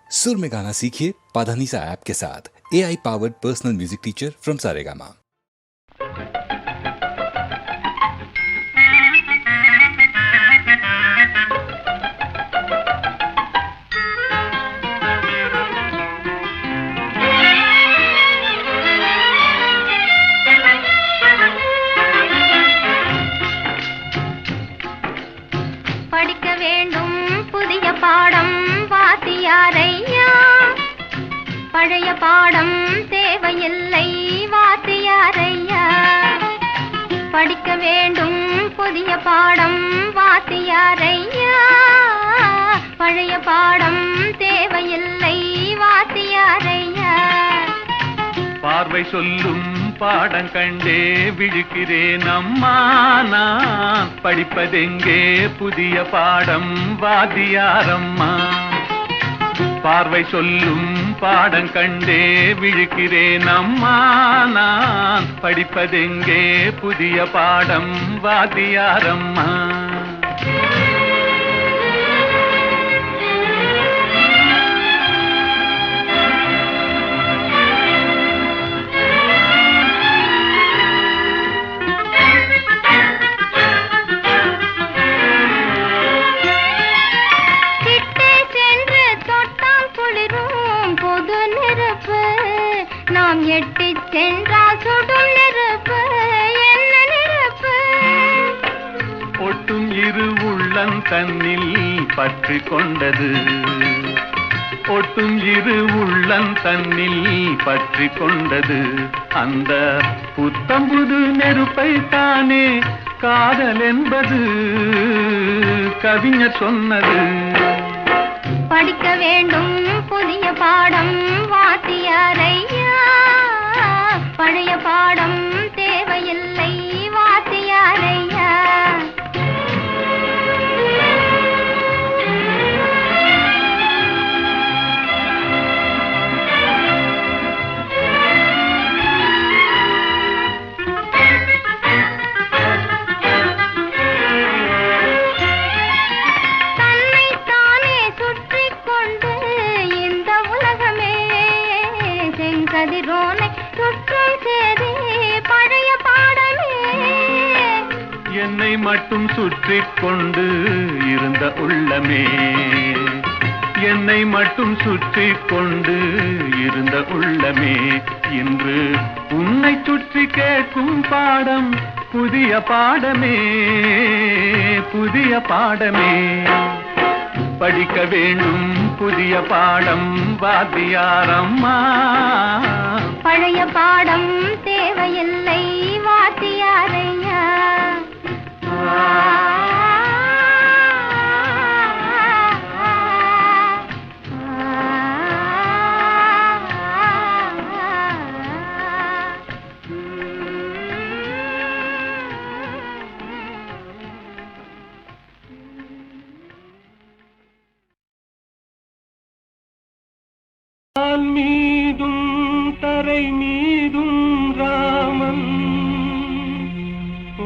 सुर में गाना सीखिए पाधानीसा ऐप के साथ। AI powered personal music teacher from Saregama. படிக்க வேண்டும் புதிய பாடம் வாத்தியாரையா, பழைய பாடம் தேவையில்லை வாத்தியாரையா. படிக்க வேண்டும் புதிய பாடம் வாத்தியாரையா, பழைய பாடம் தேவையில்லை வாத்தியாரையா. பார்வை சொல்லும் பாடம் கண்டே விழுக்கிறேன் அம்மா, நான் படிப்பதெங்கே புதிய பாடம் வாத்தியாரம்மா. பார்வை சொல்லும் பாடம் கண்டே விழுக்கிறேன் அம்மா, நான் படிப்பதெங்கே புதிய பாடம் வாத்தியாரம்மா. நாம் எட்டி சென்றால் சுடும் நெருப்பு, என்ன நெருப்பு? ஒட்டும் இரு உள்ளம் தன்னில் பற்றி கொண்டது, ஒட்டும் இரு உள்ளம் தன்னில் பற்றி கொண்டது. அந்த புத்தம்புது நெருப்பை தானே காதல் என்பது கவிஞர் சொன்னது. படிக்க வேண்டும் புதிய பாடம் வாத்தியாரையா, பழைய பாடம் தேவையில்லை வாத்தியாரையா. கதிரோனை சுற்றும் சேதி பழைய பாடமே, என்னை மட்டும் சுற்றி கொண்டு இருந்த உள்ளமே, என்னை மட்டும் சுற்றி கொண்டு இருந்த உள்ளமே, இன்று உன்னை சுற்றி கேட்கும் பாடம் புதிய பாடமே, புதிய பாடமே. படிக்க வேண்டும் புதிய பாடம் வாத்தியாரம்மா, பழைய பாடம் தேவையில்லை வாத்தியாரையா. மீதும் தரை மீதும் ராமன்,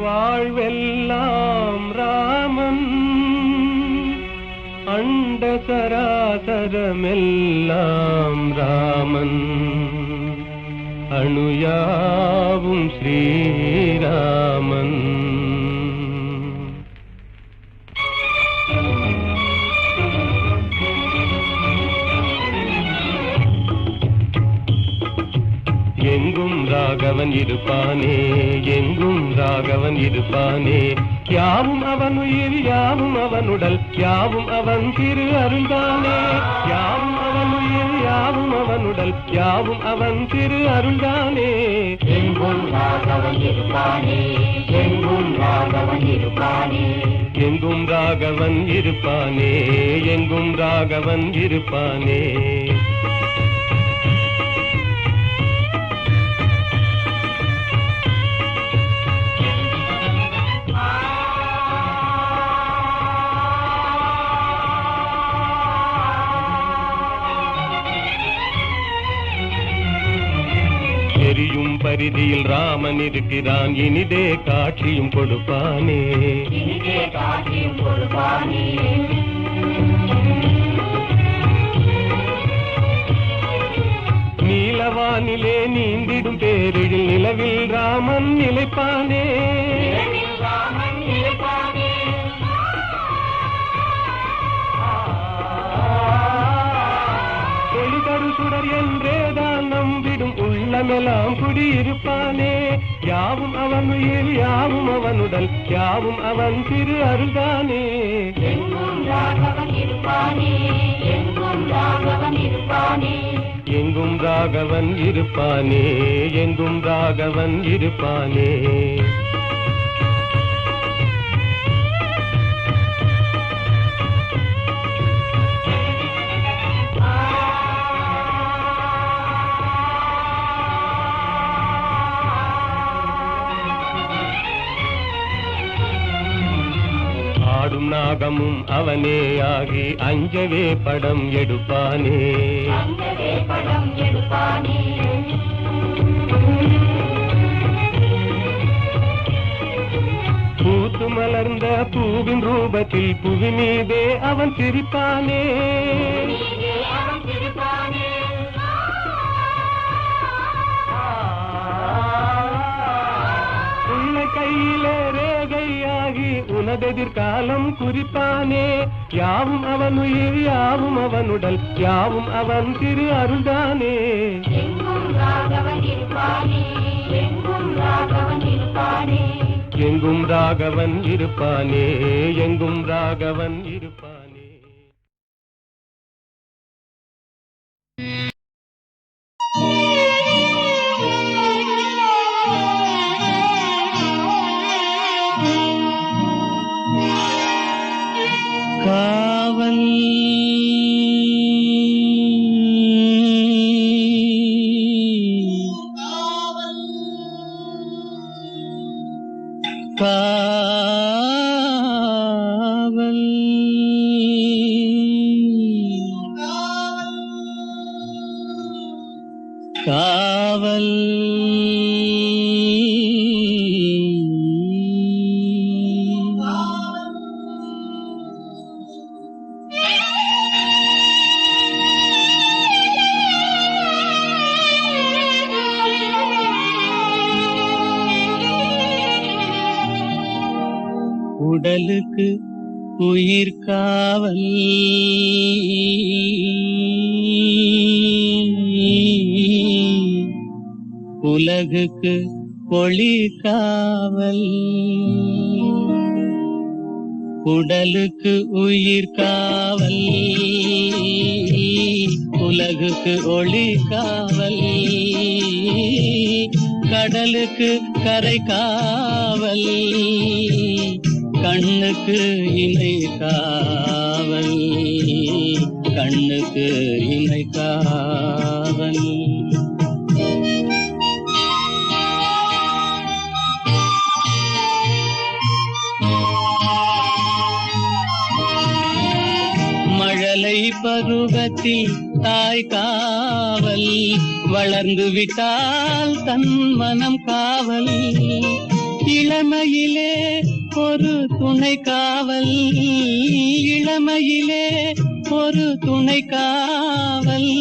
வாழ்வெல்லாம் ராமன், அண்ட சராசரமெல்லாம் ராமன், அணுயாவும் ஸ்ரீராமன். எங்கும் ராகவன் இருப்பானே, எங்கும் ராகவன் இருப்பானே, யாவும் அவன் உயிர் யாவும் அவன் உடல் யாவும் அவன் திரு அருள்தானே, யாவும் அவன் உயிர் யாவும் அவன் உடல் யாவும் அவன் திரு அருள்தானே. எங்கும் ராகவன் இருப்பானே, எங்கும் ராகவன் இருப்பானே, எங்கும் ராகவன் இருப்பானே, எங்கும் ராகவன் இருப்பானே. எரியும் பரிதியில் ராமன் இருக்கிறான், இனிதே காட்சியும் கொடுப்பானே, இனிதே காட்சியும் கொடுப்பானே. நீலவானிலே நீந்திடும் பேரில் நிலவில் ராமன் நிலைப்பானே. ஒளிதரு சுடர் என்றேதான் நம்பிடும் உள்ளமெல்லாம் குடியிருப்பானே. யாவும் அவன் உயிர் யாவும் அவனுடல் யாவும் அவன் திரு அருள்தானே. எங்கும் ராகவன் இருப்பானே, எங்கும் ராகவன் இருப்பானே, எங்கும் ராகவன் இருப்பானே, எங்கும் ராகவன் இருப்பானே. ஆடும் நாகமும் அவனே ஆகி அஞ்சவே படம் எடுப்பானே. அங்கவே படம் எடுப்பானே. பூத்து மலர்ந்த பூவின் ரூபத்தில் புவி மீதே அவன் சிரிப்பானே. நீயே அவன் திருப்பானே. உன்னை கையிலே ரேகையாகி உனதெதிர்காலம் குறிப்பானே. யாவும் அவன் உயிர் யாவும் அவனுடல் யாவும் அவன் திரு அருள்தானே. எங்கும் ராகவன் இருப்பானே, எங்கும் ராகவன் இருப்பானே, எங்கும் ராகவன் இருப்பானே, எங்கும் ராகவன் இருப்பானே. காவல் காவல் காவல் உடலுக்கு உயிர் காவல் உலகுக்கு ஒளி காவல் உடலுக்கு உயிர் காவல் உலகுக்கு ஒளி காவல் கடலுக்கு கரை காவல் கண்ணுக்கு இணை காவல் கண்ணுக்கு இணை காவல் மழலை பருவத்தில் தாய் காவல் வளர்ந்து விட்டால் தன் மனம் காவல் இளமையிலே ஒரு துணை காவல் இளமையிலே ஒரு துணை காவல்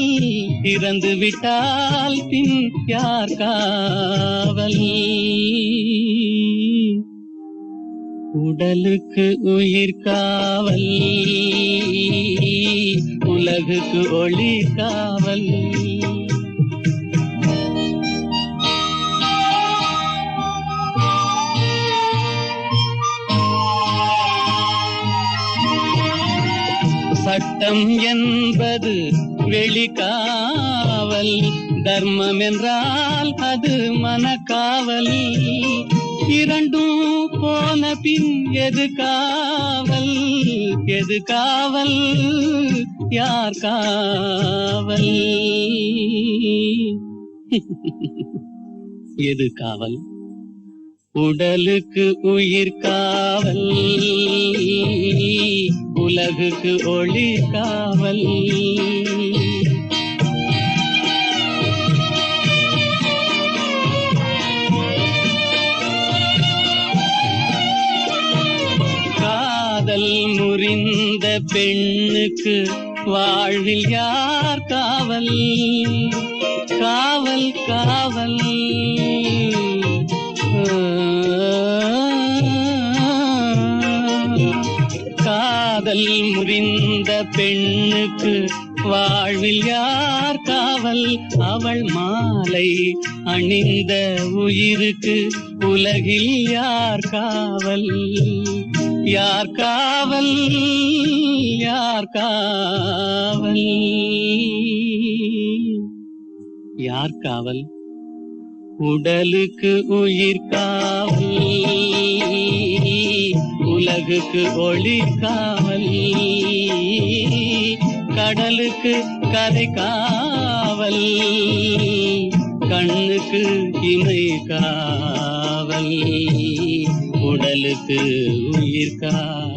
இறந்து விட்டால் பின் யார் காவல் உடலுக்கு உயிர் காவல் உலகுக்கு ஒளி காவல் சட்டம் என்பது வெளிக்காவல் தர்மம் என்றால் அது மனக்காவல் இரண்டும் போன பின் எது காவல் எது காவல் யார் காவல் எது காவல் உடலுக்கு உயிர் காவல் உலகுக்கு ஒளி காவல் காதல் முறிந்த பெண்ணுக்கு வாழ்வில் யார் காவல் காவல் காவல் காதல் முறிந்த பெண்ணுக்கு வாழ்வில் யார் காவல்? அவள் மாலை அணிந்த உயிருக்கு உலகில் யார் காவல்? யார் காவல்? யார் காவல்? யார் காவல்? உடலுக்கு உயிர் காவல், உலகுக்கு ஒளி காவல், கடலுக்கு கரை காவல், கண்ணுக்கு இமை காவல், உடலுக்கு உயிர் காவல்.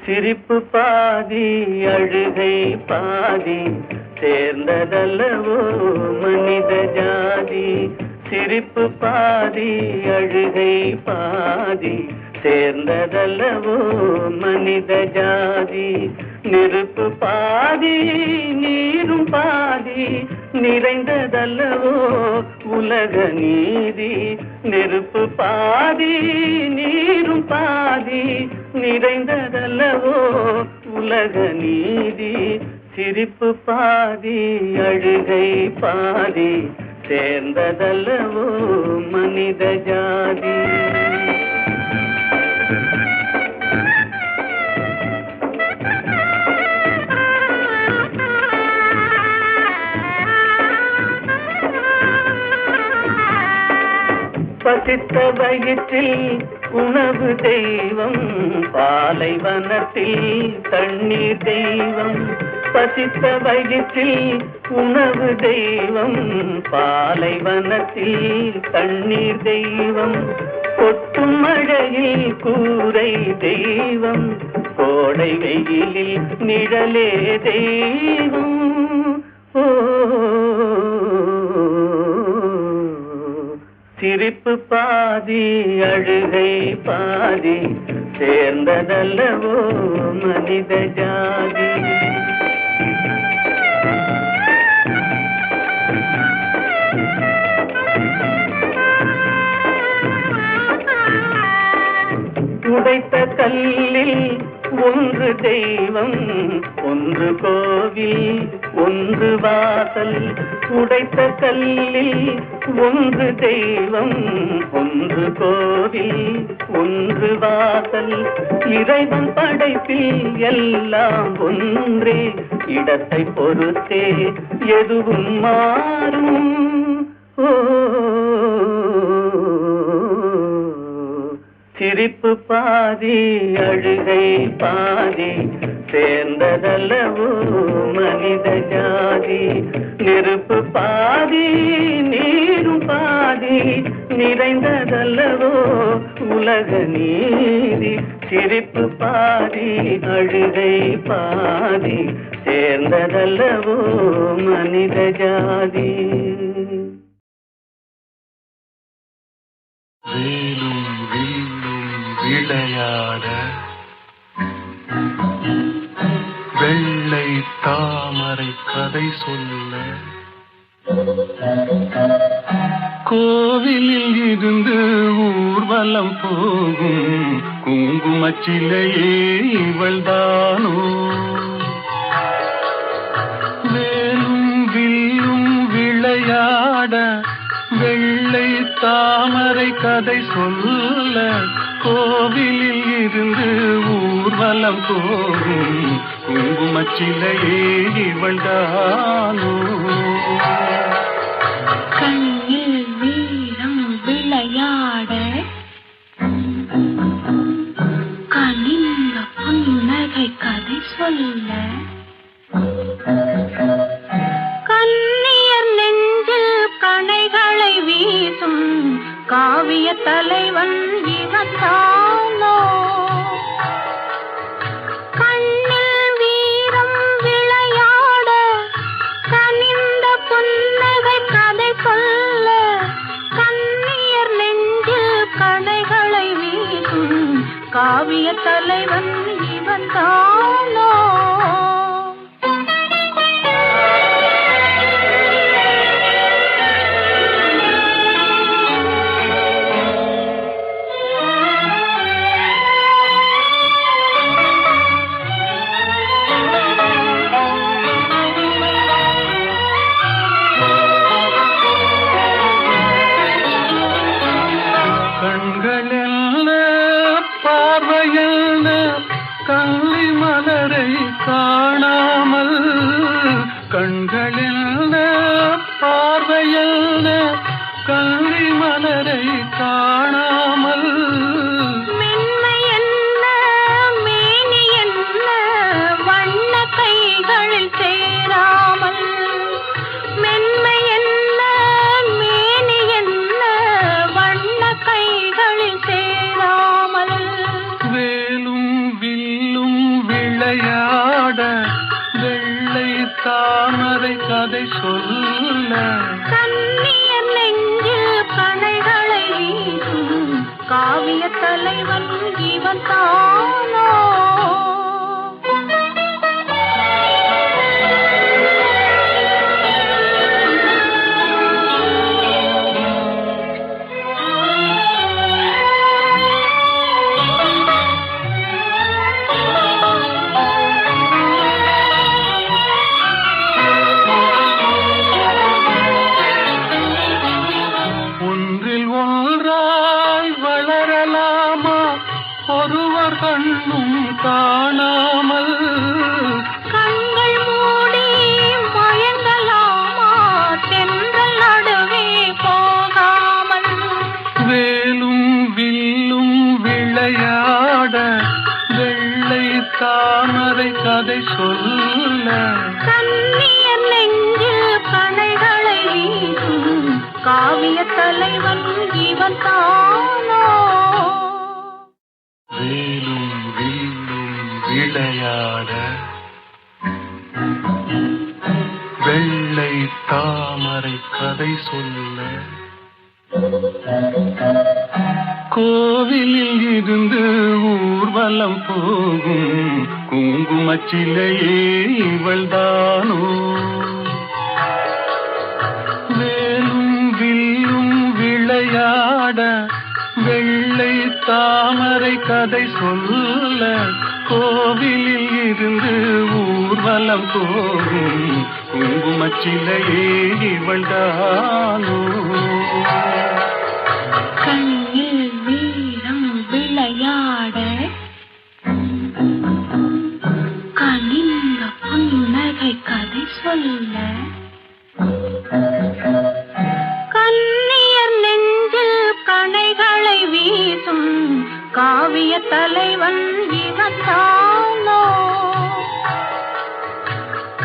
சிரிப்பு பாதி அழுகை பாதி சேர்ந்ததல்லவோ மனித ஜாதி. சிரிப்பு பாதி அழுகை பாதி சேர்ந்ததல்லவோ மனித ஜாதி. நெருப்பு பாதி நீரும் பாதி நிறைந்ததல்லவோ உலக நீதி. நெருப்பு பாதி நீரும் பாதி நிறைந்ததல்லவோ உலக நீதி. சிரிப்பு பாதி அழுகை பாதி சேர்ந்ததல்லவோ மனித ஜாதி. பசித்த வயிற்றில் உணவு தெய்வம், பாலைவனத்தில் தண்ணீர் தெய்வம். பசித்த வயிற்றில் உணவு தெய்வம், பாலைவனத்தில் தண்ணீர் தெய்வம். கொட்டும் மழையில் கூரை தெய்வம், கோடை வெயிலில் நிழலே தெய்வம். ஓ சிரிப்பு பாதி அழுகை பாதி சேர்ந்ததல்லவோ மனித ஜாதி. உடைத்த கல்லில் ஒன்று தெய்வம், ஒன்று கோவில், ஒன்று வாசல். உடைத்த கல்லில் ஒன்று தெய்வம், ஒன்று கோவில், ஒன்று வாசல். இறைவன் படைப்பில் எல்லாம் ஒன்றே, இடத்தை பொறுத்தே எதுவும் மாறும். ஓ சிரிப்பு பாதி அழுகை பாதி சேர்ந்ததல்லவோ மனித ஜாதி. நெருப்பு பாதி நீரும் பாதி நிறைந்ததல்லவோ உலக நீதி. சிரிப்பு பாதி அழுகை பாதி சேர்ந்ததல்லவோ மனித ஜாதி. வேலும் வில்லும் விளையாட வெள்ளை தாமரை கதை சொல்ல கோவிலில் இருந்து ஊர்வலம் போகும் குங்குமச்சிலையே இவள்தானோ. வேலும் வில்லும் விளையாட வெள்ளை தாமரை கதை சொல்ல கோவிலில் இருந்து ஊர்வலம் போகும் குங்குமச்சிலையே இவள்தானோ. கண்ணில் வீரம் விளையாட கனிந்த புன்னகை கதை சொல்ல கண்ணியர் நெஞ்சில் கணைகளை வீசும் காவிய தலைவன் இவன்தானோ. கண்ணில் வீரம் விளையாட கனிந்த புன்னகை கதை சொல்ல கண்ணியர் நெஞ்சில் கணைகளை வீசும் காவிய தலைவன் இவன் தானோ? கண்களெல்ல பார்வையல்ல கள்ளி மலரை காணாமல், கண்களெல்ல பார்வையல்ல கள்ளி மலரை காணாமல், மென்மை என்ன மேனி என்ன வண்ண கைகளில் சேராமல், மென்மை என்ன மேனி என்ன வண்ண கைகளில் சேராமல், வேலும் வில்லும் விளையாட வெள்ளை தாமரை கதை சொல்ல, கண்ணியர் நெஞ்சில் கணைகளை வீசும் காவிய தலைவன் இவன் தானோ? ஒன்றில் ஒன்றாய் வளரலாமா ஒருவர் கண்ணும் காணாமல், கண்கள் மூடி மயங்கலாமா தென்றல் நடுவே போகாமல், வேலும் வில்லும் விளையாட வெள்ளை தாமரை கதை சொல்ல, கண்ணியர் நெஞ்சில் கணைகளை வீசும் காவிய தலைவன் இவன் தானோ? வேலும் வில்லும் விளையாட வெள்ளை தாமரை கதை சொல்ல, கோவிலில் இருந்து ஊர்வலம் போகும் குங்குமச்சிலையே இவள்தானோ? வேலும் வில்லும் விளையாட வெள்ளை தாமரை கதை சொல்ல, கோவிலில் இருந்து ஊர்வலம் போகும் குங்குமச்சிலையே இவள்தானோ? கண்ணில் வீரம் விளையாட கனிந்த புன்னகை கதை சொல்ல, கண்ணியர் நெஞ்சில் கணைகளை வீசும் காவிய தலைவன் இவன் தானோ?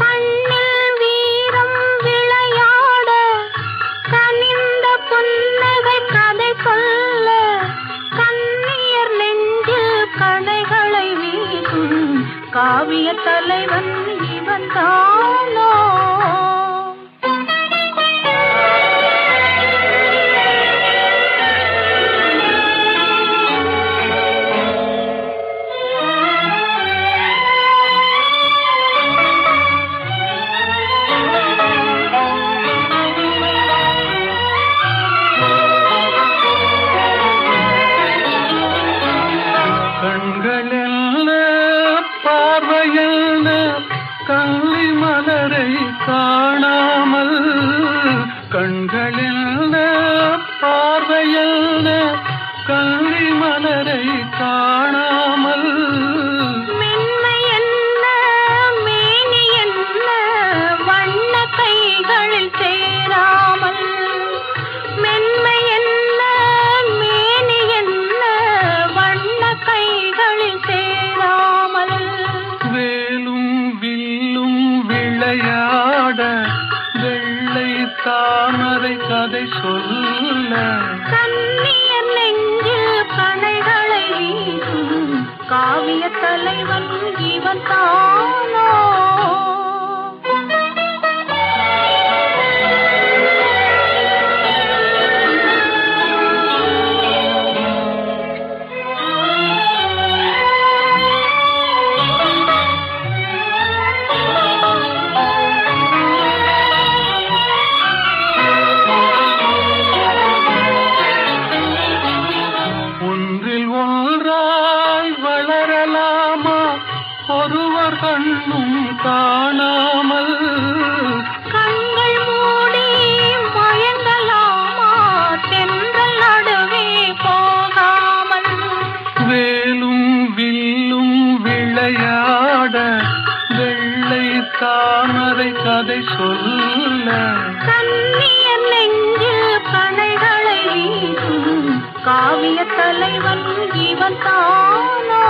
கண்ணில் வீரம் விளையாட கனிந்த புன்னகை கதை சொல்ல, கண்ணியர் நெஞ்சில் கணைகளை வீசும் காவிய தலைவன் இவன் தானோ? கண்களெல்ல பார்வையல்ல கள்ளி மலரை காணாமல், கண்களெல்ல பார்வையல்ல கள்ளி மலரை காணாமல், மென்மை என்ன மேனி என்ன வண்ண கைகளில் சேராமல், மென்மை என்ன மேனி என்ன வண்ண கைகளில் சேராமல், வேலும் வில்லும் விளையாட வெள்ளை தாமரை கதை சொல்ல, கண்ணியர் நெஞ்சில் கணைகளை வீசும் காவிய தலைவன் இவன் தானோ? ஓர் கண்ணும் காணாமல் கண்கள் மூடி மயங்கலாமா தென்றல் நடுவே போகாமல் வேலும் வில்லும் விளையாட வெள்ளை தாமரை கதை சொல்ல கண்ணியர் நெஞ்சில் கணைகளை வீசும் காவிய தலைவன் இவன் தானோ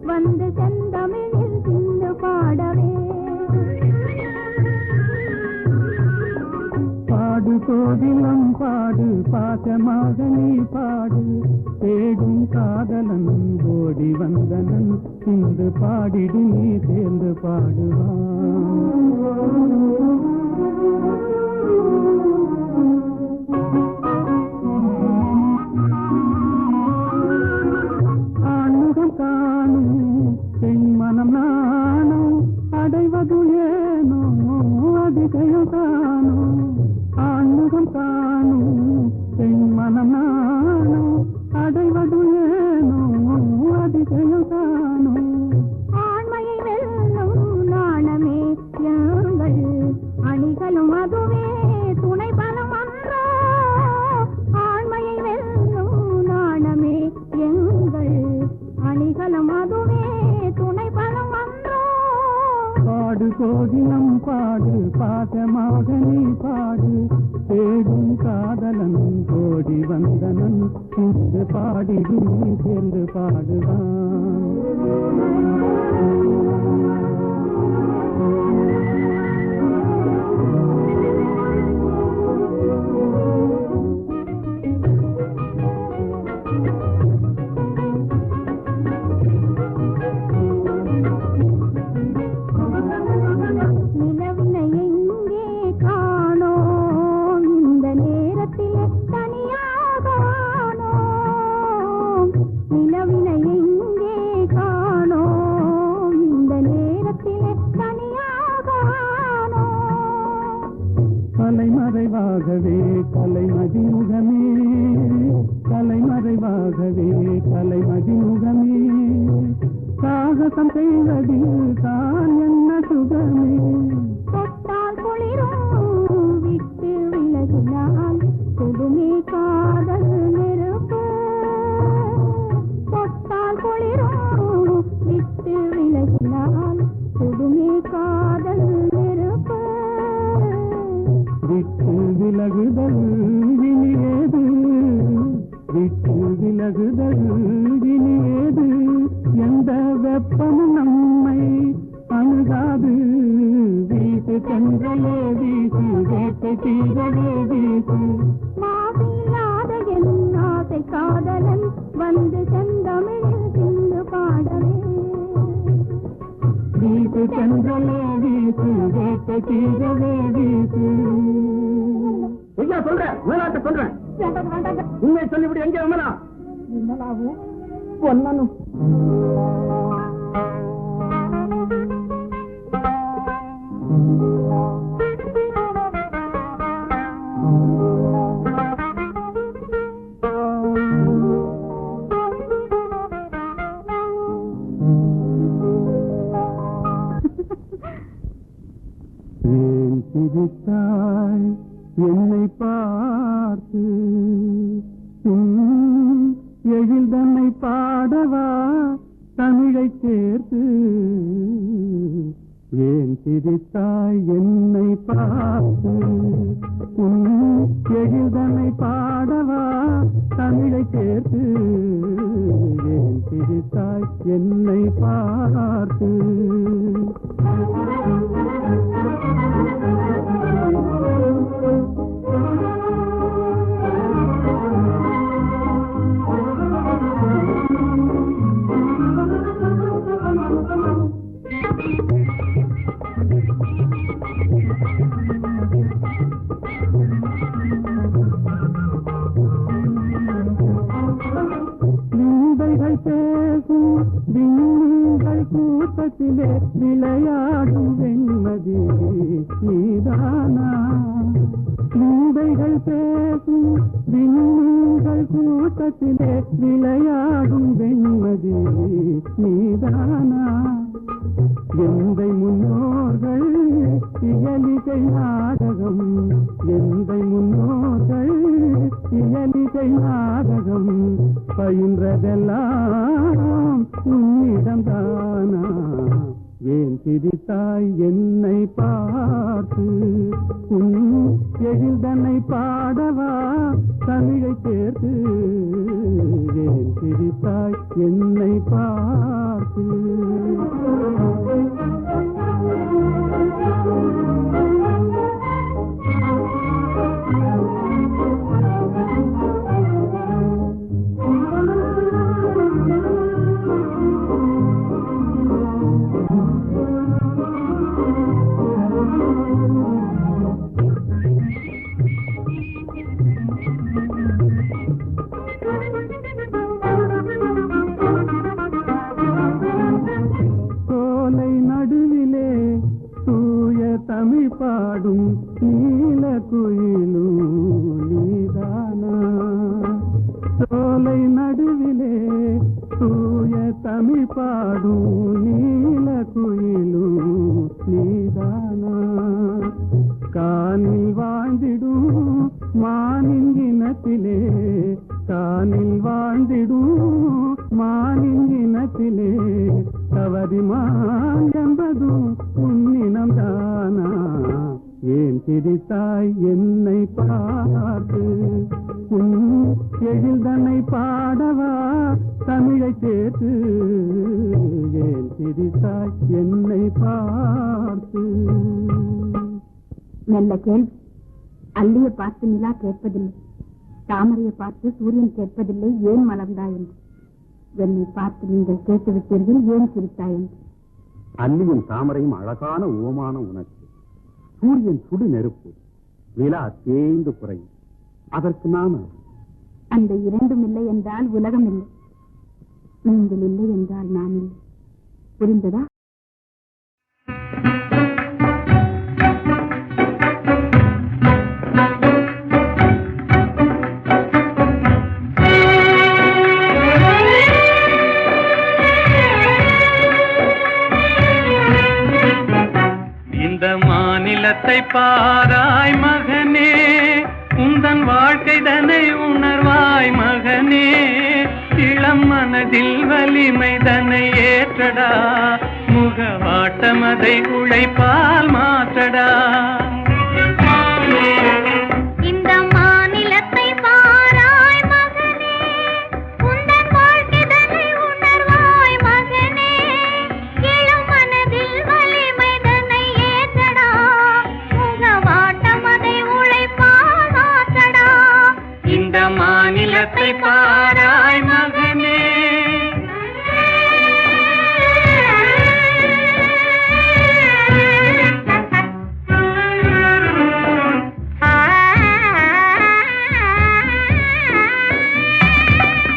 வந்து செந்தமிழில் சிந்து பாடவே பாடு கோதிலம் பாடு பாசமாக நீ பாடு தேடும் காதலன் ஓடி வந்தனன் இன்று பாடிடு நீ சேர்ந்து ஆண்முகம் காணும் என் மனம் நானும் அடைவது ஏனோ அதிசயம் காணும் ஆண்முகம் காணும் என் மனம் நானும் அடைவது ஏனோ அதிசயம் காணும் ஆண்மையை வெல்லும் நாணமே யாங்கள் அணிகளும் அதுவே துணை பலம் அன்றோ ஆண்மையை வெல்லும் நாணமே எங்கள் அணிகளும் அதுவே துணை பலம் அன்றோ பாடு கோதிலம் பாடு பாசமாக நீ பாடு தேடும் காதலன் கோடி வந்தனன் இன்று பாடிடு நீ சேர்ந்து பாடுவான் நிலவினை எங்கே காணோம் இந்த நேரத்திலே தனியாக ஆனோம் நிலவினை எங்கே காணோம் இந்த நேரத்திலே தனியாக ஆனோம் கலைமறைவாகவே கலைமதிமுகமே கலைமறைவாகவே கலைமதிமுகமே சாகசம் செய்வதில் தான் என்ன சுகமே தொட்டால் குளிரும் விட்டு விலகினால் புதுமை காதல் நெருப்பு தொட்டால் குளிரும் விட்டு விலகினால் புதுமை காதல் நெருப்பு விட்டு விலகுதல் இனியேது விட்டு விலகுதல் இனியேது எந்த வெப்பமும் நம்மை அணுகாது வீட்டு சென்றலே வீசு வேட்டை தீரவே வீசு மாசில்லாத என் ஆசை காதலன் வந்து செந்தமிழில் சிந்து பாடவே வீட்டு சென்றலே வீசு வேட்டை தீரவே வீசு சொல்றேன் மேலாட்ட சொல்றேன் உண்மை சொல்லிவிடு எங்கே விமலா விமலாவும் பொன்னனும் ஏன் சிரித்தாய் என்னை பார்த்து எழில் தன்னை பாடவா தமிழை சேர்த்து ஏன் சிரித்தாய் என்னை பார்த்து உன் எழில்தனை பாடவா தமிழை சேர்த்து ஏன் சிரித்தாய் என்னை பார்த்து பேசும் விண்மீன்கள் கூட்டத்திலே விளையாடும் வெண்மதி நீதானா நீதைகள் பேசும் விண்மீன்கள் கூட்டத்திலே விளையாடும் வெண்மதி நீதானா எந்தை முன்னோர்கள் இயலிசை நாடகம் எந்தை முன்னோர்கள் இயலிசை நாடகம் பயின்றதெல்லாம் உன்னிடம்தானா ஏன் சிரித்தாய் என்னை பார்த்து உன் எழில்தனை பாடவா தமிழை சேர்த்து ஏன் சிரித்தாய் என்னை பார்த்து தமிழ் பாடும் நீல குயிலும் நீதானா சோலை நடுவிலே தூய தமிழ் பாடும் நீல குயிலும் நீதானா காணில் வாழ்ந்திடும் மானின் இனத்திலே காணில் வாழ்ந்திடும் மானின் இனத்திலே தவறிமான் என்பதும் உன்னினம் தானா ஏன் சிரித்தாய் என்னை பார்த்து உன் எழில்தனை பாடவா தமிழை சேர்த்து ஏன் சிரித்தாய் என்னை பார்த்து நல்ல கேள்வி. அல்லியை பார்த்து நிலா கேட்பதில்லை, தாமரையை பார்த்து சூரியன் கேட்பதில்லை ஏன் மலர்ந்தாய் என்று. என்னை பார்த்து நீங்கள் கேட்டுவிட்டீர்கள் ஏன் சிரித்தாய் என்று. அல்லியும் தாமரையும் அழகான உவமான உனக்கு. சூரியன் சுடு நெருப்பு, நிலா தேய்ந்து குறையும். அதற்கு நாம அந்த இரண்டும் இல்லை என்றால் உலகம் இல்லை. நீங்கள் இல்லை என்றால் நான் இல்லை. புரிந்ததா? இந்த மாநிலத்தை பாராய் மகனே, உந்தன் வாழ்க்கை தனை உணர்வாய் மகனே. இளம் மனதில் வலிமை தனை ஏற்றடா, முகவாட்டமதை உழைப்பால் மாற்றடா. இந்த மாநிலத்தை பாராய் மகனே, உந்தன் வாழ்க்கை தனை உணர்வாய் மகனே. இளம் மனதில் வலிமை தனை ஏற்றடா, முகவாட்டமதை உழைப்பால் மாற்றடா. இந்த மாநிலத்தை பாராய் மகனே.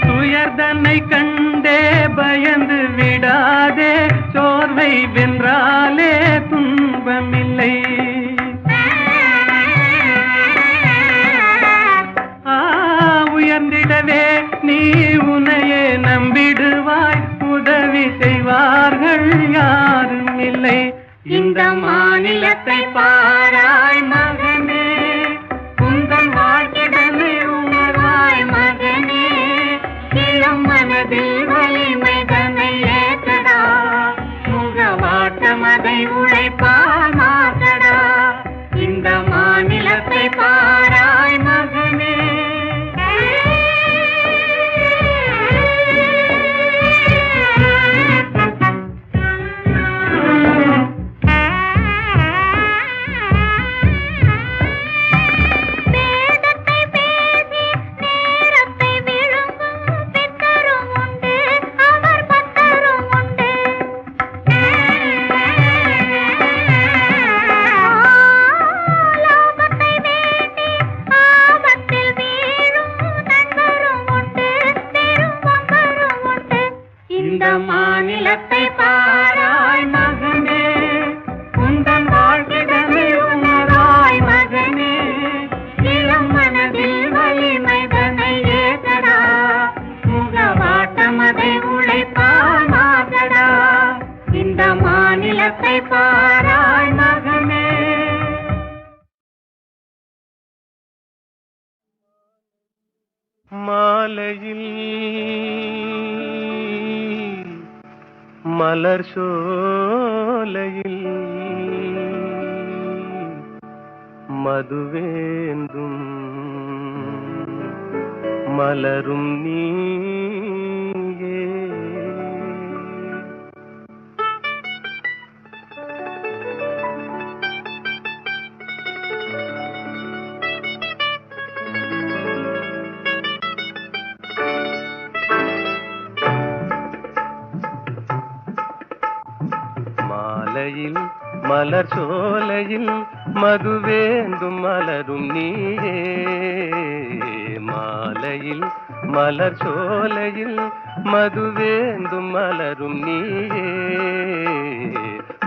துயர்தனை கண்டே பயந்து விடாதே, சோர்வை வென்றாலே துன்பமில்லை. உயர்ந்திடவே நீ உன்னையே நம்பிடுவாய், உதவி செய்வார்கள் யாரும் இல்லை. இந்த மாநிலத்தை பாராய் மகனே, உங்கள் வாழ்க்கைதனை உணர்வாய் மகனே. இளம் மனதில் வலிமை தன்னை ஏற்றடா, முகவாட்டம் அதை உழை மாநிலத்தை பாராய் மகனே, உந்தன் வாழ்க்கைதனை உணராய் மகனே, இளம் மனதில் வலிமைதனை ஏதடா, முகவாட்டமதை உழைப்பால் மாதடா, இந்த மாநிலத்தை பாராய் மகனே. மாலையில் மலர் சோலையில் மதுவேந்தும் மலரும் நீயே. மாலையில் மலர் சோலையில் மதுவேந்தும் மலரும் நீயே. மாலையில் மலர் சோலையில் மதுவேந்தும் மலரும் நீயே.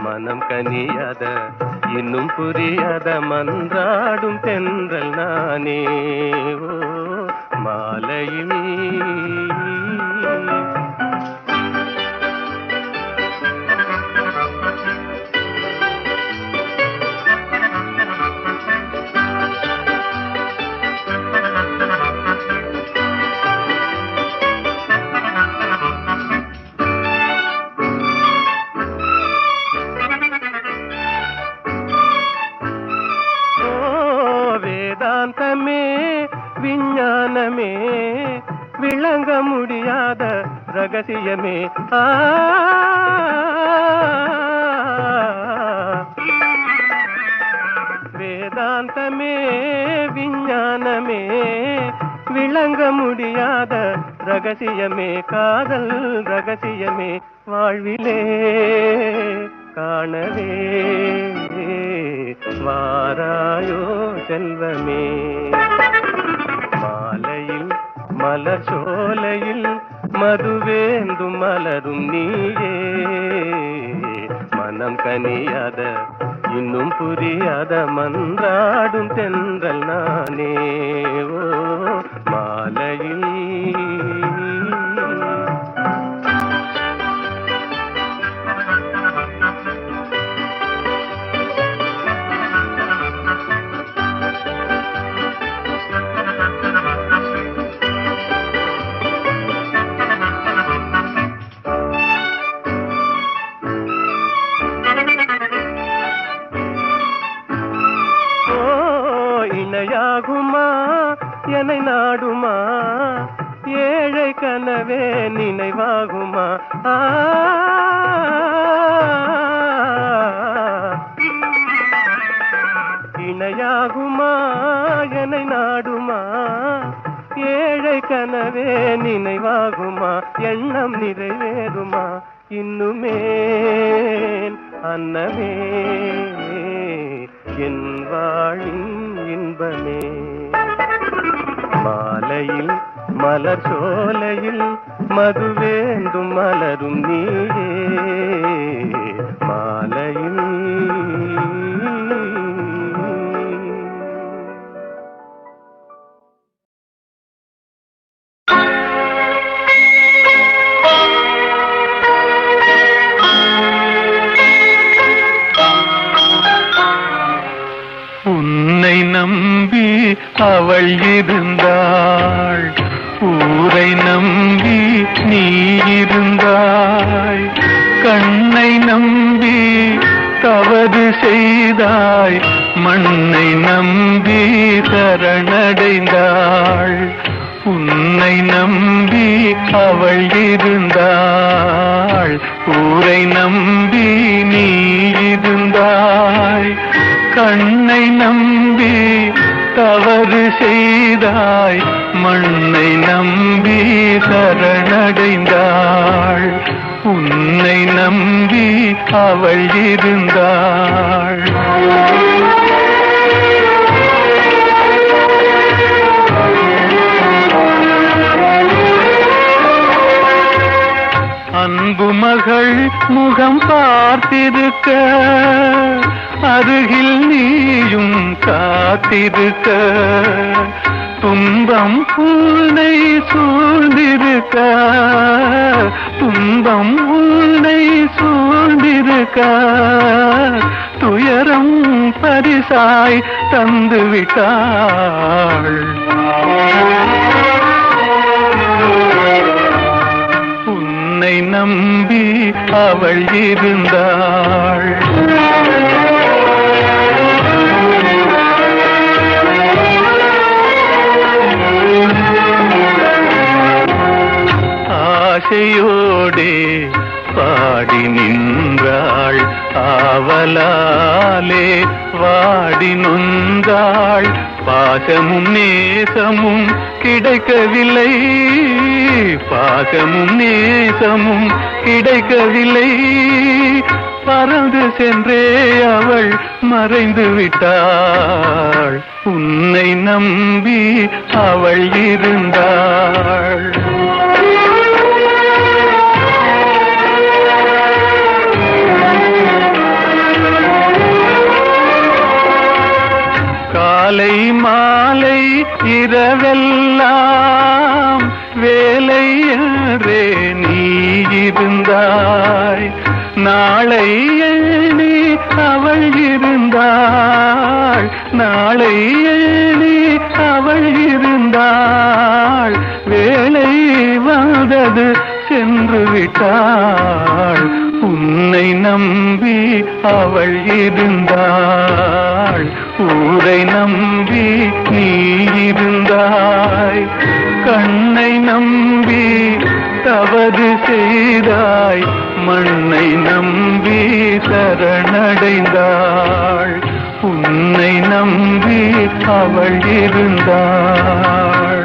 மனம் கனியாத இன்னும் புரியாத மன்றாடும் தென்றல் நானே. ஓ மாலையில் வேதாந்தமே விஞ்ஞானமே விளங்க முடியாத ரகசியமே. வேதாந்தமே விஞ்ஞானமே விளங்க முடியாத ரகசியமே. காதல் ரகசியமே வாழ்விலே காணவே வாராயோ செல்வமே. மாலையில் மலர் சோலையில் மதுவேந்தும் மலரும் நீயே. மனம் கனியாத இன்னும் புரியாத மன்றாடும் தென்றல் நானே. ஓ மாலையில் இணையாகுமா என்னை நாடுமா ஏழை கனவே நினைவாகுமா. இணையாகுமா என்னை நாடுமா ஏழை கனவே நினைவாகுமா. எண்ணம் நிறைவேறுமா இன்னுமே அன்னமே என் வாழின் இன்பமே. மாலையில் மலர் சோலையில் மதுவேந்தும் மலரும் நீயே. மாலையில் உன்னை நம்பி அவள் இருந்தாள், ஊரை நம்பி நீ இருந்தாய். கண்ணை நம்பி தவறு செய்தாய், மண்ணை நம்பி சரணடைந்தாள். உன்னை நம்பி அவள் இருந்தாள், ஊரை நம்பி நீ இருந்தாய். கண்ணை நம்பி தவறு செய்தாய், மண்ணை நம்பி சரணடைந்தாள். உன்னை நம்பி அவள் இருந்தாள். அன்பு மகள் முகம் பார்த்திருக்க அருகில் நீயும் காத்திருக்க துன்பம் உன்னை சூழ்ந்திருக்க துன்பம் உன்னை சூழ்ந்திருக்க துயரம் பரிசாய் தந்து விட்டாள். உன்னை நம்பி அவள் இருந்தாள். ஆசையோடே பாடி நின்றாள், ஆவலாலே வாடி நொந்தாள். பாசமும் நேசமும் கிடைக்கவில்லை, பாசமும் நேசமும் கிடைக்கவில்லை. பறந்து சென்றே அவள் மறைந்து விட்டாள். உன்னை நம்பி அவள் இருந்தாள். காலை மாலை இரவெல்லாம் வேலை என்றே நீ இருந்தாய். நாளை எண்ணி அவள் இருந்தாள், நாளை எண்ணி அவள் இருந்தாள். வேலை வந்தது சென்று விட்டாள். உன்னை நம்பி அவள் இருந்தாள். ஊரை நம்பி நீ இருந்தாய். கண்ணை நம்பி தவறு செய்தாய், மண்ணை நம்பி சரணடைந்தாள். உன்னை நம்பி அவள் இருந்தாள்.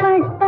கஷ்ட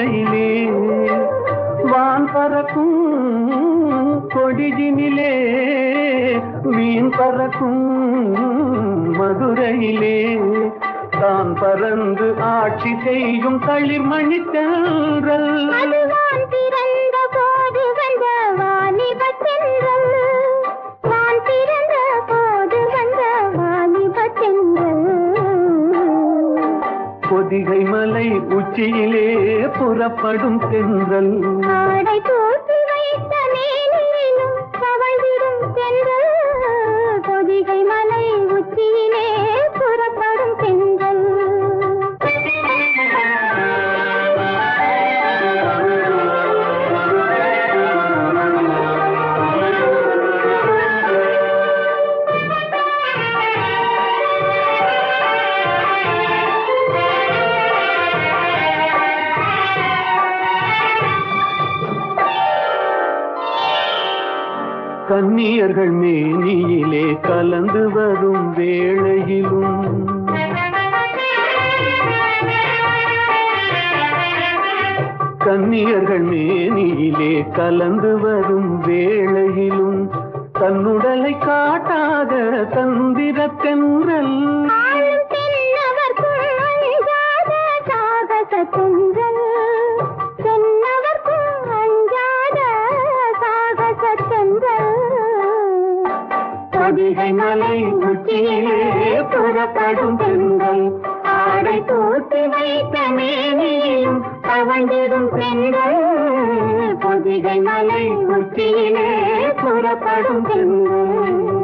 மதுரையிலே வான் பறக்கும் கொடியினிலே வீண் பறக்கும் மதுரையிலே தான் பறந்து ஆட்சி செய்யும் தளிர்மணி தென்றல் அதுவான் பிறந்த போது வந்த வாலிபத் தென்றல். வான் பிறந்த போது வந்த வாலிபத் தென்றல். பொதிகை மலை உச்சியிலே புறப்படும் தென்றல் ஆடை தூக்கி வைத்த மேனியிலும் தவழ்ந்திடும் தென்றல். பொதிகை மலை உச்சியிலே புறப்படும் தென்றல். கன்னியர்கள் மேனியிலே கலந்து வரும் வேளையிலும் கன்னியர்கள் மேனியிலே கலந்து வரும் வேளையிலும் தன்னுடலை காட்டாத தந்திர தென்றல் ஆளும் தென்னவர்க்கும் அஞ்சாத சாகச தென்றல். தென்னவர்க்கும் அஞ்சாத சாகச தென்றல். பொதிகை மலை உச்சியிலே புறப்படும் தென்றல் ஆடை தூக்கி வைத்த மேனியும் தவழ்ந்திடும் தென்றல். பொதிகை மலை உச்சியிலே புறப்படும் தென்றல்.